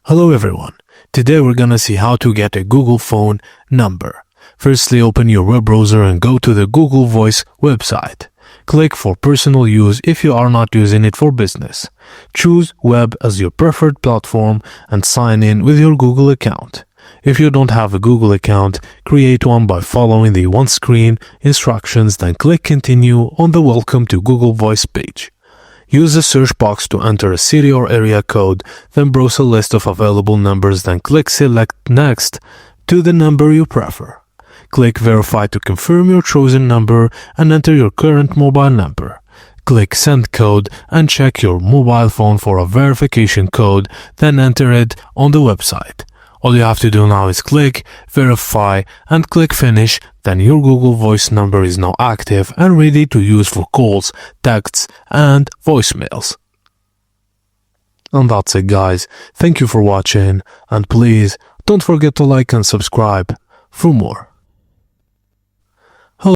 Hello everyone. Today we're gonna see how to get a Google phone number. Firstly, open your web browser and go to the Google Voice website. Click for personal use if you are not using it for business. Choose web as your preferred platform and sign in with your Google account. If you don't have a Google account, create one by following the on-screen instructions, then click continue on the Welcome to Google Voice page. Use the search box to enter a city or area code, then browse a list of available numbers, then click select next to the number you prefer. Click verify to confirm your chosen number and enter your current mobile number. Click send code and check your mobile phone for a verification code, then enter it on the website. All you have to do now is click verify and click finish, then your Google Voice number is now active and ready to use for calls, texts and voicemails. And that's it guys, thank you for watching and please don't forget to like and subscribe for more.